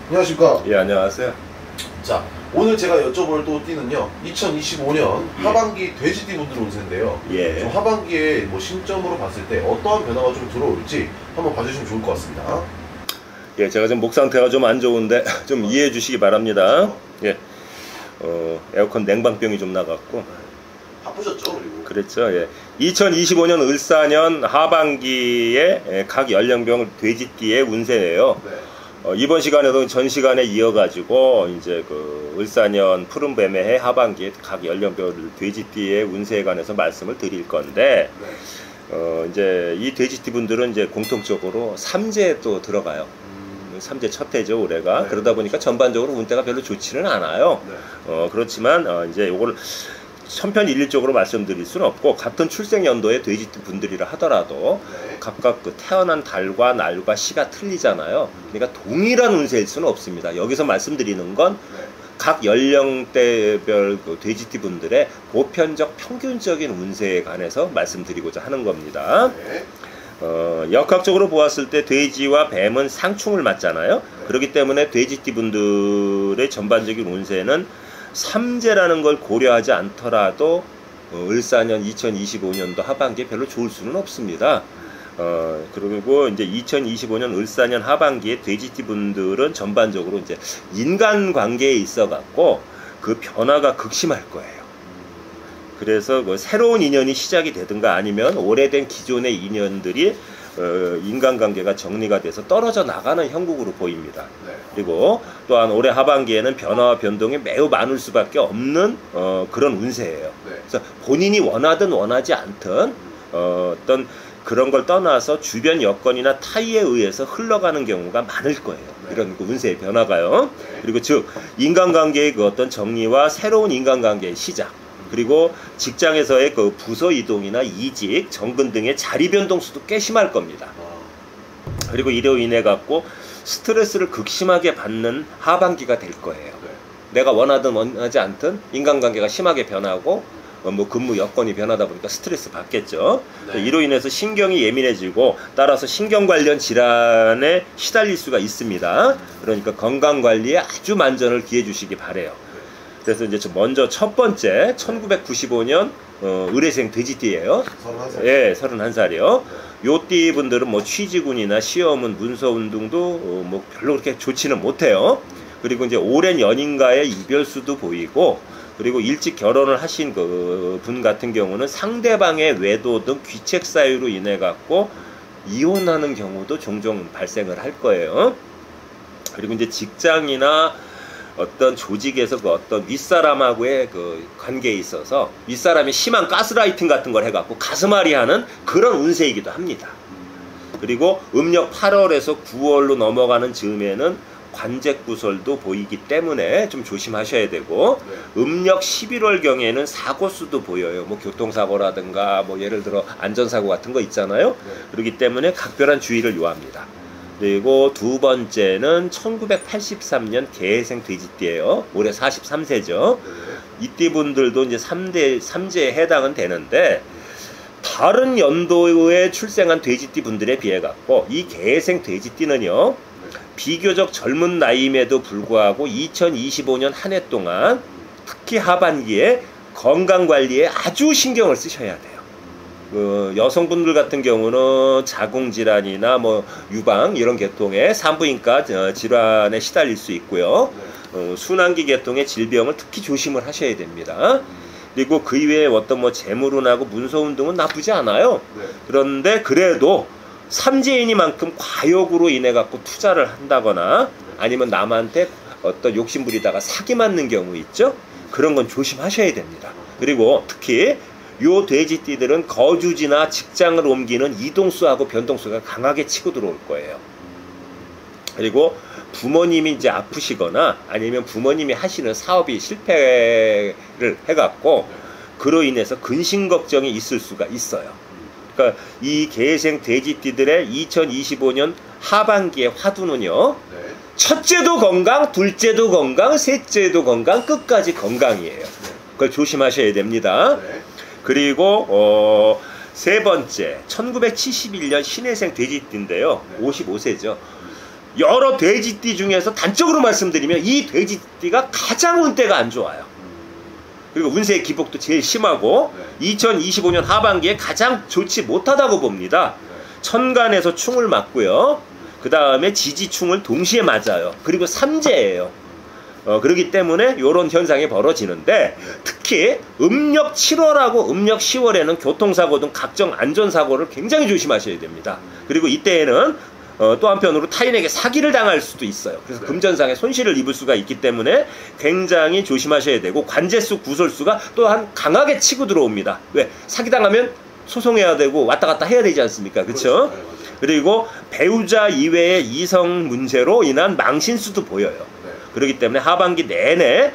안녕하십니까. 예, 안녕하세요. 자, 오늘 제가 여쭤볼 또 띠는요, 2025년 하반기 돼지띠 분들 운세인데요. 예. 좀 하반기에 뭐 신점으로 봤을 때 어떠한 변화가 좀 들어올지 한번 봐주시면 좋을 것 같습니다. 예, 제가 지금 목 상태가 좀 안 좋은데 좀 이해해 주시기 바랍니다. 예. 에어컨 냉방병이 좀 나갔고. 바쁘셨죠, 그리고? 그랬죠. 예. 2025년 을사년 하반기에 각 연령별 돼지띠의 운세예요. 네. 이번 시간에도 전 시간에 이어가지고 이제 그 을사년 푸른뱀의 해 하반기에 각 연령별 돼지띠의 운세에 관해서 말씀을 드릴 건데, 네. 이제 이 돼지띠 분들은 이제 공통적으로 삼재에 또 들어가요. 삼재 첫 해죠, 올해가. 네. 그러다 보니까 전반적으로 운대가 별로 좋지는 않아요. 네. 그렇지만 이제 요걸 천편일률적으로 말씀드릴 수는 없고, 같은 출생 연도의 돼지띠 분들이라 하더라도 네. 각각 그 태어난 달과 날과 시가 틀리잖아요. 그러니까 동일한 운세일 수는 없습니다. 여기서 말씀드리는 건 각 연령대별 그 돼지띠 분들의 보편적 평균적인 운세에 관해서 말씀드리고자 하는 겁니다. 네. 역학적으로 보았을 때 돼지와 뱀은 상충을 맞잖아요. 네. 그렇기 때문에 돼지띠 분들의 전반적인 운세는 삼재라는 걸 고려하지 않더라도 을사년 2025년도 하반기에 별로 좋을 수는 없습니다. 그리고 이제 2025년 을사년 하반기에 돼지띠 분들은 전반적으로 이제 인간관계에 있어 갖고 그 변화가 극심할 거예요. 그래서 뭐 새로운 인연이 시작이 되든가 아니면 오래된 기존의 인연들이 인간관계가 정리가 돼서 떨어져 나가는 형국으로 보입니다. 네. 그리고 또한 올해 하반기에는 변화와 변동이 매우 많을 수밖에 없는 그런 운세예요. 네. 그래서 본인이 원하든 원하지 않든 어떤 그런 걸 떠나서 주변 여건이나 타의에 의해서 흘러가는 경우가 많을 거예요. 네. 이런 그 운세의 변화가요. 네. 그리고 즉 인간관계의 그 어떤 정리와 새로운 인간관계의 시작, 그리고 직장에서의 그 부서 이동이나 이직, 정근 등의 자리 변동수도 꽤 심할 겁니다. 그리고 이로 인해 갖고 스트레스를 극심하게 받는 하반기가 될 거예요. 네. 내가 원하든 원하지 않든 인간관계가 심하게 변하고 뭐 근무 여건이 변하다 보니까 스트레스 받겠죠. 네. 이로 인해서 신경이 예민해지고 따라서 신경 관련 질환에 시달릴 수가 있습니다. 그러니까 건강 관리에 아주 만전을 기해 주시기 바래요. 그래서 이제 먼저 첫 번째 1995년 의뢰생 돼지띠예요. 31살. 예, 31살이요. 요 띠 분들은 뭐 취직운이나 시험은 문서 운동도 뭐 별로 그렇게 좋지는 못해요. 그리고 이제 오랜 연인과의 이별수도 보이고, 그리고 일찍 결혼을 하신 그 분 같은 경우는 상대방의 외도 등 귀책 사유로 인해 갖고 이혼하는 경우도 종종 발생을 할 거예요. 그리고 이제 직장이나 어떤 조직에서 그 어떤 윗사람하고의 그 관계에 있어서 윗사람이 심한 가스라이팅 같은 걸 해갖고 가슴앓이 하는 그런 운세이기도 합니다. 그리고 음력 8월에서 9월로 넘어가는 즈음에는 관제구설도 보이기 때문에 좀 조심하셔야 되고, 음력 11월경에는 사고수도 보여요. 뭐 교통사고라든가 뭐 예를 들어 안전사고 같은 거 있잖아요. 그렇기 때문에 각별한 주의를 요합니다. 그리고 두 번째는 1983년 개해생 돼지띠예요. 올해 43세죠. 이띠 분들도 이제 3제에 해당은 되는데, 다른 연도에 출생한 돼지띠 분들에 비해 갖고 이 개해생 돼지띠는요, 비교적 젊은 나이임에도 불구하고 2025년 한 해 동안 특히 하반기에 건강관리에 아주 신경을 쓰셔야 돼요. 그 여성분들 같은 경우는 자궁질환이나 뭐 유방 이런 계통의 산부인과 질환에 시달릴 수 있고요. 순환기 계통의 질병을 특히 조심을 하셔야 됩니다. 그리고 그 이외에 어떤 뭐 재물운하고 문서운 등은 나쁘지 않아요. 그런데 그래도 삼재인이만큼 과욕으로 인해 갖고 투자를 한다거나 아니면 남한테 어떤 욕심부리다가 사기 맞는 경우 있죠. 그런 건 조심하셔야 됩니다. 그리고 특히 요 돼지띠들은 거주지나 직장을 옮기는 이동수하고 변동수가 강하게 치고 들어올 거예요. 그리고 부모님이 이제 아프시거나 아니면 부모님이 하시는 사업이 실패를 해갖고 그로 인해서 근심 걱정이 있을 수가 있어요. 그러니까 이 개해생 돼지띠들의 2025년 하반기의 화두는요, 첫째도 건강, 둘째도 건강, 셋째도 건강, 끝까지 건강이에요. 그걸 조심하셔야 됩니다. 그리고 세 번째 1971년 신해생 돼지띠인데요. 55세죠. 여러 돼지띠 중에서 단적으로 말씀드리면 이 돼지띠가 가장 운대가 안 좋아요. 그리고 운세의 기복도 제일 심하고 2025년 하반기에 가장 좋지 못하다고 봅니다. 천간에서 충을 맞고요. 그 다음에 지지충을 동시에 맞아요. 그리고 삼재예요. 그렇기 때문에 이런 현상이 벌어지는데 특히 음력 7월하고 음력 10월에는 교통사고 등 각종 안전사고를 굉장히 조심하셔야 됩니다. 그리고 이때에는 또 한편으로 타인에게 사기를 당할 수도 있어요. 그래서 금전상의 손실을 입을 수가 있기 때문에 굉장히 조심하셔야 되고 관제수 구설수가 또한 강하게 치고 들어옵니다. 왜? 사기당하면 소송해야 되고 왔다 갔다 해야 되지 않습니까? 그렇죠? 그리고 배우자 이외의 이성 문제로 인한 망신수도 보여요. 그렇기 때문에 하반기 내내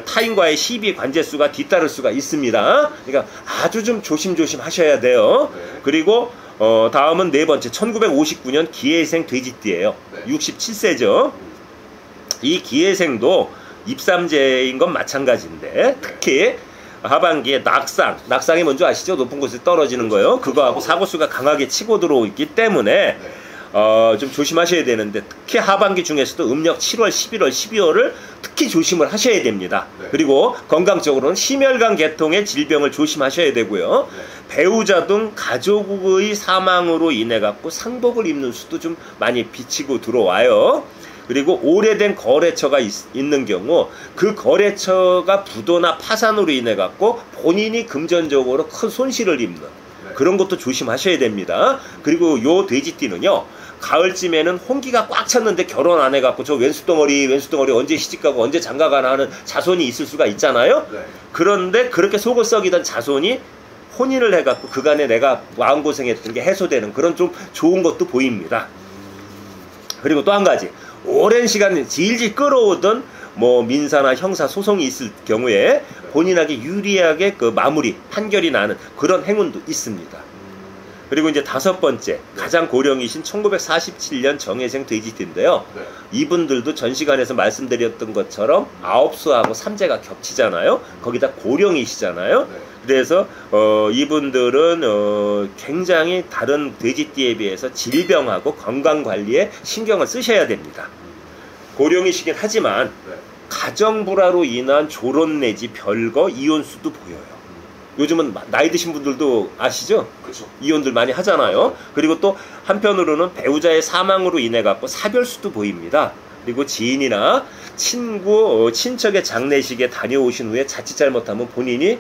타인과의 시비 관제수가 뒤따를 수가 있습니다. 그러니까 아주 좀 조심조심 하셔야 돼요. 그리고 다음은 네 번째 1959년 기해생 돼지띠예요. 67세죠. 이 기해생도 입삼재인 건 마찬가지인데 특히 하반기에 낙상이 뭔지 아시죠? 높은 곳에 떨어지는 거요. 그거하고 사고수가 강하게 치고 들어오기 때문에 좀 조심하셔야 되는데 특히 하반기 중에서도 음력 7월, 11월, 12월을 특히 조심을 하셔야 됩니다. 그리고 건강적으로는 심혈관 계통의 질병을 조심하셔야 되고요. 배우자 등 가족의 사망으로 인해 갖고 상복을 입는 수도 좀 많이 비치고 들어와요. 그리고 오래된 거래처가 있는 경우 그 거래처가 부도나 파산으로 인해 갖고 본인이 금전적으로 큰 손실을 입는 그런 것도 조심하셔야 됩니다. 그리고 요 돼지띠는요 가을쯤에는 홍기가 꽉 찼는데 결혼 안 해갖고 저 왼수덩어리 언제 시집가고 언제 장가가나 하는 자손이 있을 수가 있잖아요. 그런데 그렇게 속을 썩이던 자손이 혼인을 해갖고 그간에 내가 마음고생했던 게 해소되는 그런 좀 좋은 것도 보입니다. 그리고 또 한 가지 오랜 시간 질질 끌어오던 뭐 민사나 형사 소송이 있을 경우에 본인에게 유리하게 그 마무리 판결이 나는 그런 행운도 있습니다. 그리고 이제 다섯 번째 가장 고령이신 1947년 정해생 돼지띠인데요. 이분들도 전 시간에서 말씀드렸던 것처럼 아홉수하고 삼재가 겹치잖아요. 거기다 고령이시잖아요. 그래서 이분들은 굉장히 다른 돼지띠에 비해서 질병하고 건강관리에 신경을 쓰셔야 됩니다. 고령이시긴 하지만 가정불화로 인한 졸혼 내지 별거 이혼수도 보여요. 요즘은 나이 드신 분들도 아시죠? 그렇죠. 이혼들 많이 하잖아요. 그리고 또 한편으로는 배우자의 사망으로 인해 갖고 사별수도 보입니다. 그리고 지인이나 친구, 친척의 장례식에 다녀오신 후에 자칫 잘못하면 본인이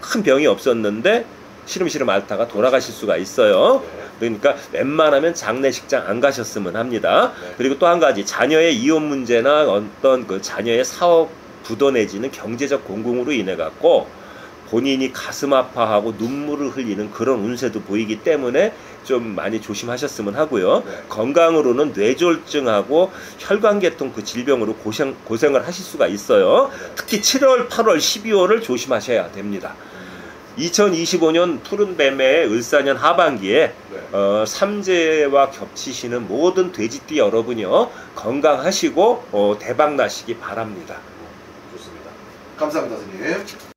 큰 병이 없었는데 시름시름 앓다가 돌아가실 수가 있어요. 그러니까 웬만하면 장례식장 안 가셨으면 합니다. 그리고 또 한 가지 자녀의 이혼 문제나 어떤 그 자녀의 사업 부도 내지는 경제적 공공으로 인해 갖고 본인이 가슴 아파하고 눈물을 흘리는 그런 운세도 보이기 때문에 좀 많이 조심하셨으면 하고요. 건강으로는 뇌졸중하고 혈관계통 그 질병으로 고생을 하실 수가 있어요. 특히 7월, 8월, 12월을 조심하셔야 됩니다. 2025년 푸른뱀의 을사년 하반기에 삼재와 겹치시는 모든 돼지띠 여러분이요 건강하시고 대박 나시기 바랍니다. 좋습니다. 감사합니다, 선생님.